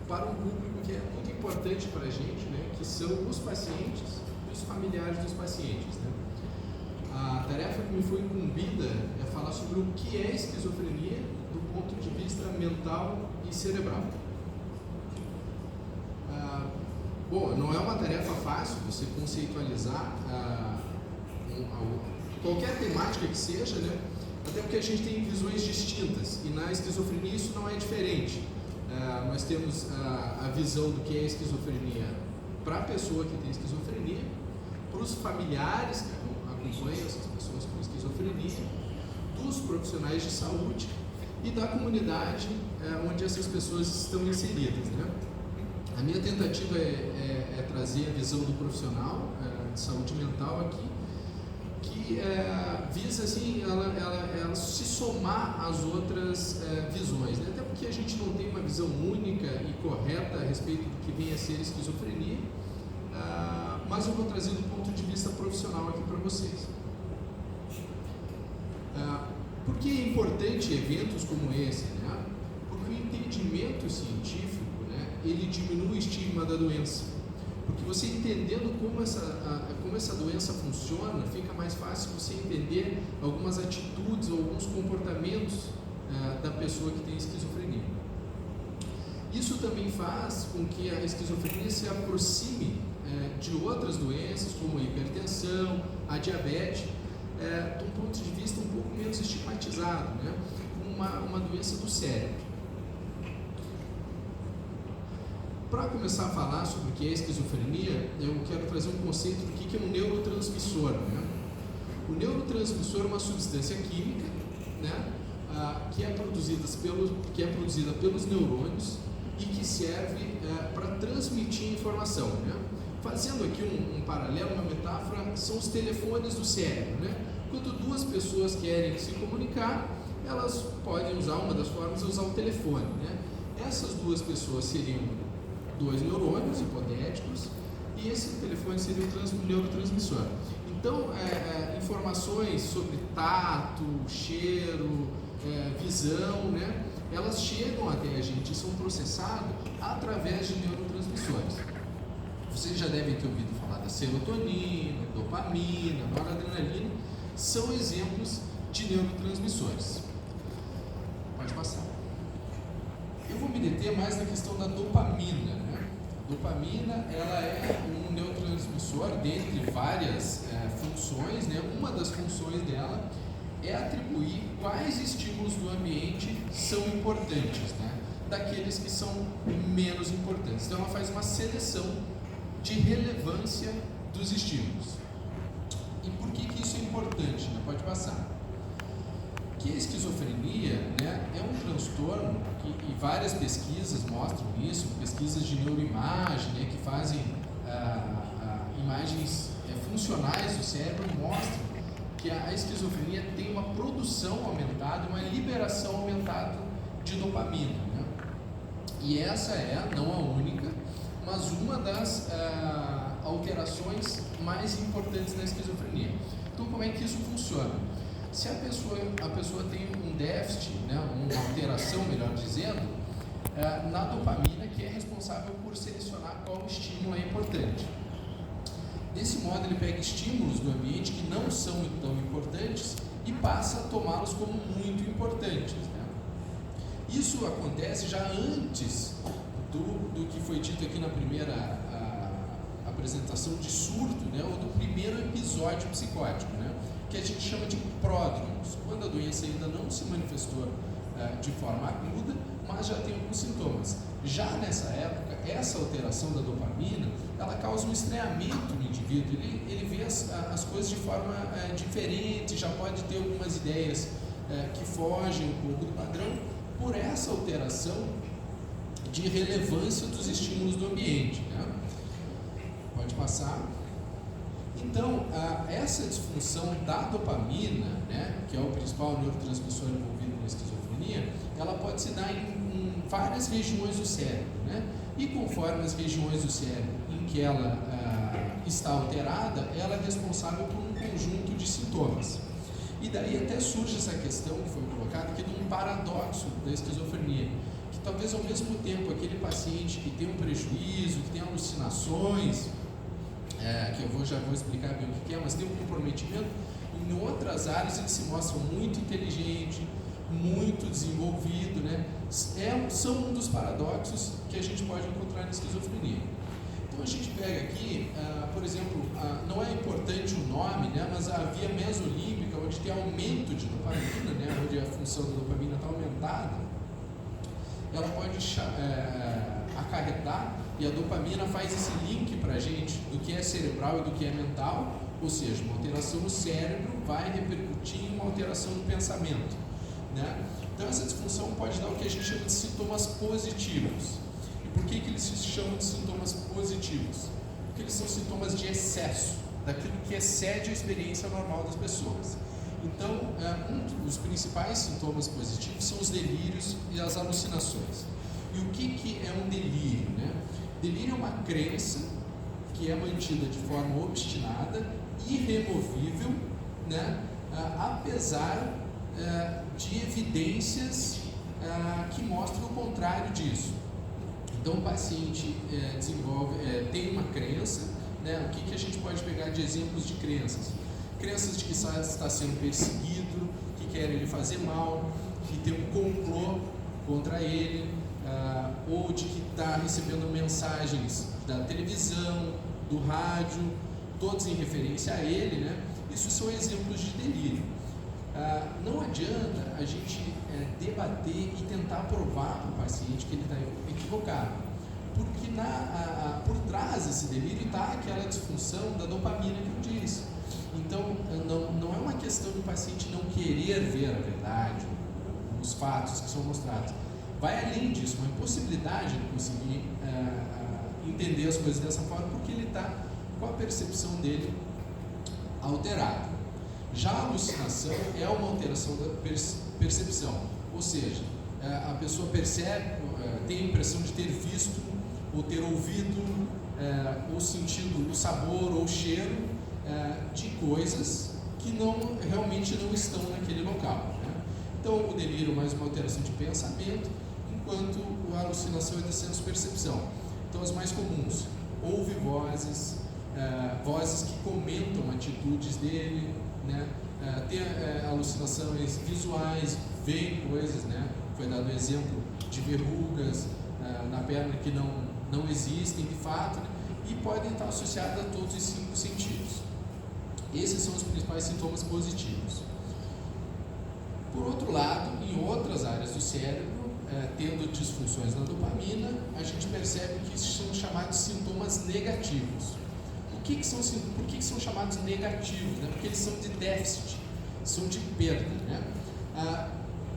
para um público que é muito importante para a gente, né, que são os pacientes e os familiares dos pacientes, né. A tarefa que me foi incumbida é falar sobre o que é esquizofrenia do ponto de vista mental e cerebral. Bom, não é uma tarefa fácil você conceitualizar qualquer temática que seja, né? Até porque a gente tem visões distintas e na esquizofrenia isso não é diferente. Nós temos a visão do que é esquizofrenia para a pessoa que tem esquizofrenia, para os familiares que acompanham essas pessoas com esquizofrenia, dos profissionais de saúde e da comunidade onde essas pessoas estão inseridas, né? A minha tentativa é trazer a visão do profissional de saúde mental aqui, que visa assim, ela se somar às outras visões, né? Até porque a gente não tem uma visão única e correta a respeito do que vem a ser esquizofrenia, mas eu vou trazer do ponto de vista profissional aqui para vocês. Por que é importante eventos como esse, né? Porque o entendimento científico, né, ele diminui o estigma da doença. Porque você entendendo como essa doença funciona, fica mais fácil você entender algumas atitudes ou alguns comportamentos da pessoa que tem esquizofrenia. Isso também faz com que a esquizofrenia se aproxime de outras doenças, como a hipertensão, a diabetes, de um ponto de vista um pouco menos estigmatizado, né? Uma doença do cérebro. Para começar a falar sobre o que é esquizofrenia, eu quero trazer um conceito do que é um neurotransmissor, né? O neurotransmissor é uma substância química, né, que é produzida pelos neurônios e que serve para transmitir informação, né? Fazendo aqui um paralelo, uma metáfora, são os telefones do cérebro, né? Quando duas pessoas querem se comunicar, elas podem usar, uma das formas é usar o telefone, né? Essas duas pessoas seriam dois neurônios hipotéticos e esse telefone seria o neurotransmissor. Então, informações sobre tato, cheiro, visão, né? Elas chegam até a gente e são processadas através de neurotransmissores. Vocês já devem ter ouvido falar da serotonina, dopamina, noradrenalina, são exemplos de neurotransmissores. Pode passar. Eu vou me deter mais na questão da dopamina, né? Dopamina, ela é um neurotransmissor dentre várias funções, né? Uma das funções dela é atribuir quais estímulos do ambiente são importantes, né? Daqueles que são menos importantes. Então ela faz uma seleção de relevância dos estímulos. E por que isso é importante, né? Pode passar. Que a esquizofrenia, né, é um transtorno e várias pesquisas mostram isso, pesquisas de neuroimagem, né, que fazem imagens funcionais do cérebro, mostram que a esquizofrenia tem uma produção aumentada, uma liberação aumentada de dopamina, né? E essa é, não a única, mas uma das alterações mais importantes na esquizofrenia. Então, como é que isso funciona? Se a pessoa tem um déficit, né, uma alteração, melhor dizendo, na dopamina, que é responsável por selecionar qual estímulo é importante. Desse modo, ele pega estímulos do ambiente que não são tão importantes e passa a tomá-los como muito importantes, né? Isso acontece já antes do que foi dito aqui na primeira apresentação de surto, né, ou do primeiro episódio psicótico, né, que a gente chama de pródromos, quando a doença ainda não se manifestou de forma aguda, mas já tem alguns sintomas. Já nessa época, essa alteração da dopamina, ela causa um estranhamento no indivíduo, ele vê as coisas de forma diferente, já pode ter algumas ideias que fogem um pouco do padrão, por essa alteração de relevância dos estímulos do ambiente, né? Pode passar. Então, essa disfunção da dopamina, né, que é o principal neurotransmissor envolvido na esquizofrenia, ela pode se dar em várias regiões do cérebro, né? E conforme as regiões do cérebro em que ela está alterada, ela é responsável por um conjunto de sintomas. E daí até surge essa questão que foi colocada aqui de um paradoxo da esquizofrenia, que talvez ao mesmo tempo aquele paciente que tem um prejuízo, que tem alucinações, que já vou explicar bem o que é, mas tem um comprometimento, em outras áreas ele se mostra muito inteligente, muito desenvolvido, né? São um dos paradoxos que a gente pode encontrar na esquizofrenia. Então a gente pega aqui, por exemplo, não é importante o nome, né? Mas a via mesolímbica, onde tem aumento de dopamina, né? Onde a função da dopamina está aumentada, ela pode acarretar, e a dopamina faz esse link para a gente do que é cerebral e do que é mental, ou seja, uma alteração no cérebro vai repercutir em uma alteração no pensamento, né? Então essa disfunção pode dar o que a gente chama de sintomas positivos. E por que eles se chamam de sintomas positivos? Porque eles são sintomas de excesso, daquilo que excede a experiência normal das pessoas. Então, um dos principais sintomas positivos são os delírios e as alucinações. E o que é um delírio, né? Delírio é uma crença que é mantida de forma obstinada, irremovível, né? Apesar de evidências que mostram o contrário disso. Então o paciente tem uma crença, né? O que a gente pode pegar de exemplos de crenças? Crenças de que está sendo perseguido, que querem lhe fazer mal, que tem um complô contra ele, ou de que está recebendo mensagens da televisão, do rádio, todos em referência a ele, né? Isso são exemplos de delírio. Não adianta a gente debater e tentar provar para o paciente que ele está equivocado, porque por trás desse delírio está aquela disfunção da dopamina que eu disse. Então, não é uma questão do paciente não querer ver a verdade, os fatos que são mostrados. Vai além disso, uma impossibilidade de conseguir entender as coisas dessa forma, porque ele está com a percepção dele alterada. Já a alucinação é uma alteração da percepção, ou seja, a pessoa percebe, tem a impressão de ter visto, ou ter ouvido, ou sentido o sabor ou o cheiro de coisas que realmente não estão naquele local, né? Então o delírio é mais uma alteração de pensamento, enquanto a alucinação é de senso-percepção. Então as mais comuns, ouve vozes, vozes que comentam atitudes dele, né? Tem alucinações visuais, vê coisas, né? Foi dado o exemplo de verrugas na perna que não existem de fato, né? E podem estar associadas a todos os 5 sentidos. Esses são os principais sintomas positivos. Por outro lado, em outras áreas do cérebro, tendo disfunções na dopamina, a gente percebe que são chamados sintomas negativos. Por que são chamados negativos? Né? Porque eles são de déficit, são de perda, né?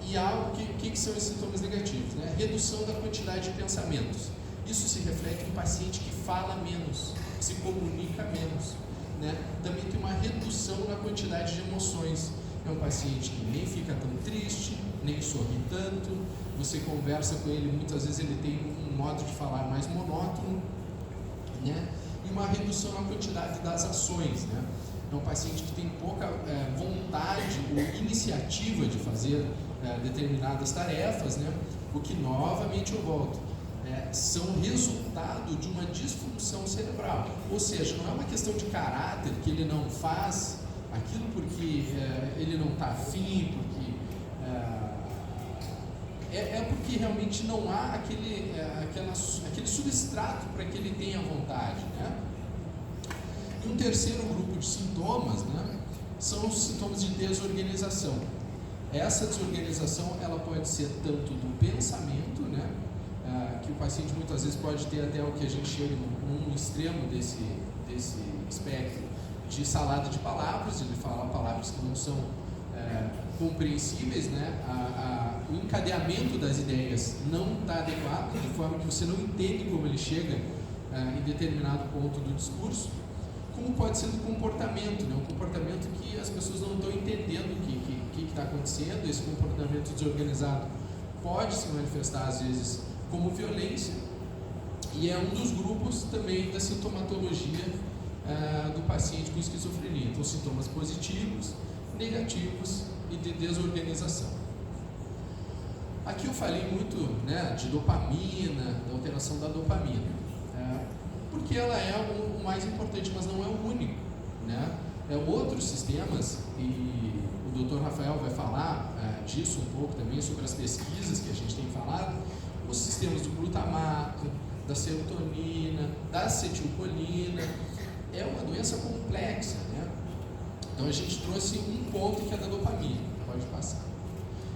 E algo que são esses sintomas negativos? Né? Redução da quantidade de pensamentos. Isso se reflete em um paciente que fala menos, que se comunica menos, né? Também tem uma redução na quantidade de emoções. É um paciente que nem fica tão triste, nem sorri tanto. Você conversa com ele, muitas vezes ele tem um modo de falar mais monótono, né? E uma redução na quantidade das ações, né? É um paciente que tem pouca vontade ou iniciativa de fazer determinadas tarefas, né? O que, novamente, eu volto, são resultado de uma disfunção cerebral. Ou seja, não é uma questão de caráter, que ele não faz aquilo porque ele não está afim, porque porque realmente não há aquele substrato para que ele tenha vontade, né? E um terceiro grupo de sintomas, né, são os sintomas de desorganização. Essa desorganização ela pode ser tanto do pensamento, né, que o paciente muitas vezes pode ter até o que a gente chama num extremo desse espectro de salada de palavras, ele fala palavras que não são compreensíveis, né? O encadeamento das ideias não está adequado, de forma que você não entende como ele chega em determinado ponto do discurso. Como pode ser do comportamento, né? Um comportamento que as pessoas não estão entendendo o que está acontecendo. Esse comportamento desorganizado pode se manifestar às vezes como violência, e é um dos grupos também da sintomatologia do paciente com esquizofrenia. Então, sintomas positivos, negativos e de desorganização. Aqui eu falei muito, né, de dopamina, da alteração da dopamina, porque ela é o mais importante, mas não é o único, né? Outros sistemas, e o Dr. Rafael vai falar disso um pouco também, sobre as pesquisas que a gente tem falado, os sistemas do glutamato, da serotonina, da acetilcolina. É uma doença complexa, né? Então a gente trouxe um ponto que é da dopamina, pode passar.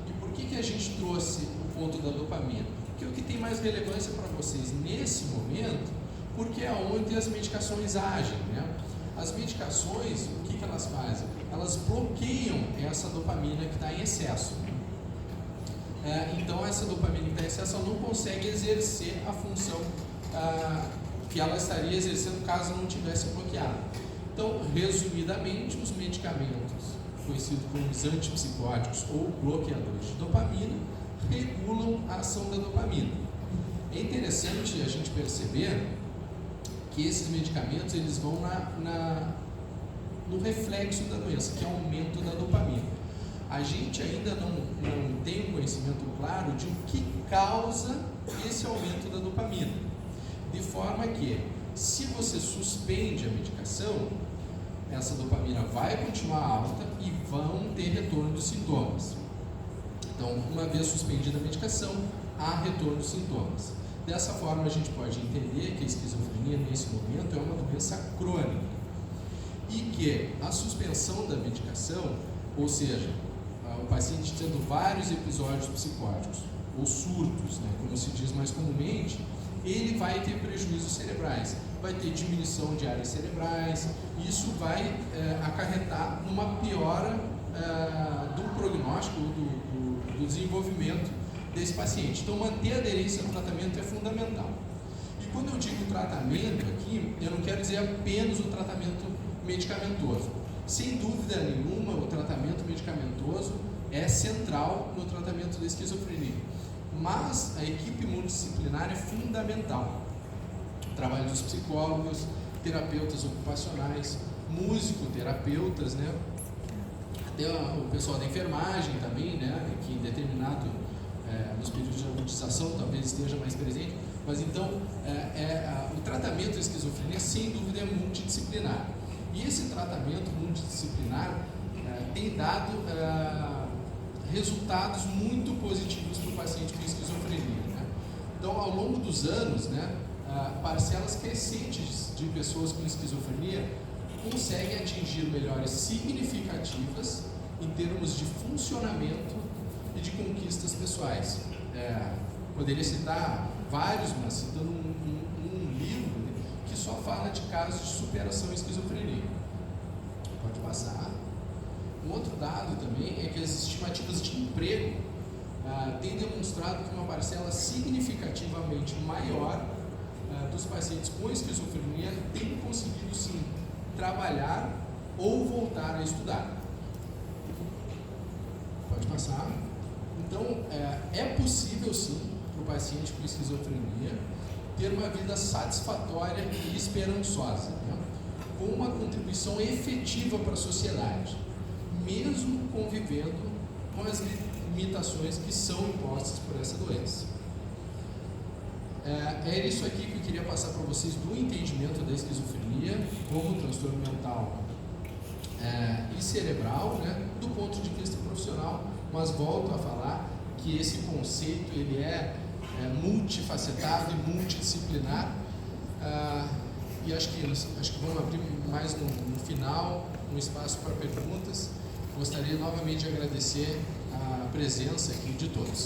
E por que a gente trouxe o ponto da dopamina? Porque é o que tem mais relevância para vocês nesse momento, porque é onde as medicações agem, né? As medicações, o que elas fazem? Elas bloqueiam essa dopamina que está em excesso. Então essa dopamina que está em excesso não consegue exercer a função que ela estaria exercendo caso não tivesse bloqueado. Então, resumidamente, os medicamentos conhecidos como os antipsicóticos ou bloqueadores de dopamina regulam a ação da dopamina. É interessante a gente perceber que esses medicamentos eles vão no reflexo da doença, que é o aumento da dopamina. A gente ainda não tem um conhecimento claro de o que causa esse aumento da dopamina. De forma que, se você suspende a medicação, essa dopamina vai continuar alta e vão ter retorno dos sintomas. Então, uma vez suspendida a medicação, há retorno dos sintomas. Dessa forma, a gente pode entender que a esquizofrenia, nesse momento, é uma doença crônica. E que a suspensão da medicação, ou seja, o paciente tendo vários episódios psicóticos, ou surtos, né, como se diz mais comumente, ele vai ter prejuízos cerebrais, vai ter diminuição de áreas cerebrais, e isso vai acarretar numa piora do prognóstico, do desenvolvimento desse paciente. Então, manter a aderência ao tratamento é fundamental. E quando eu digo tratamento aqui, eu não quero dizer apenas o tratamento medicamentoso. Sem dúvida nenhuma, o tratamento medicamentoso é central no tratamento da esquizofrenia. Mas a equipe multidisciplinar é fundamental. O trabalho dos psicólogos, terapeutas ocupacionais, musicoterapeutas, né? Até o pessoal da enfermagem também, né? Que em determinado, nos períodos de agudização talvez esteja mais presente. Mas então, o tratamento da esquizofrenia, sem dúvida, é multidisciplinar. E esse tratamento multidisciplinar tem dado resultados muito positivos para o paciente com esquizofrenia, né? Então, ao longo dos anos, né, parcelas crescentes de pessoas com esquizofrenia conseguem atingir melhorias significativas em termos de funcionamento e de conquistas pessoais. Poderia citar vários, mas citando um livro, né, que só fala de casos de superação em esquizofrenia. Pode passar. Um outro dado também é que as estimativas de emprego têm demonstrado que uma parcela significativamente maior dos pacientes com esquizofrenia tem conseguido sim trabalhar ou voltar a estudar. Pode passar. Então, é possível sim para o paciente com esquizofrenia ter uma vida satisfatória e esperançosa, né? Com uma contribuição efetiva para a sociedade, mesmo convivendo com as limitações que são impostas por essa doença. É isso aqui que eu queria passar para vocês do entendimento da esquizofrenia como transtorno mental e cerebral, né, do ponto de vista profissional, mas volto a falar que esse conceito ele é multifacetado e multidisciplinar, e acho que vamos abrir mais no final um espaço para perguntas. Gostaria novamente de agradecer a presença aqui de todos.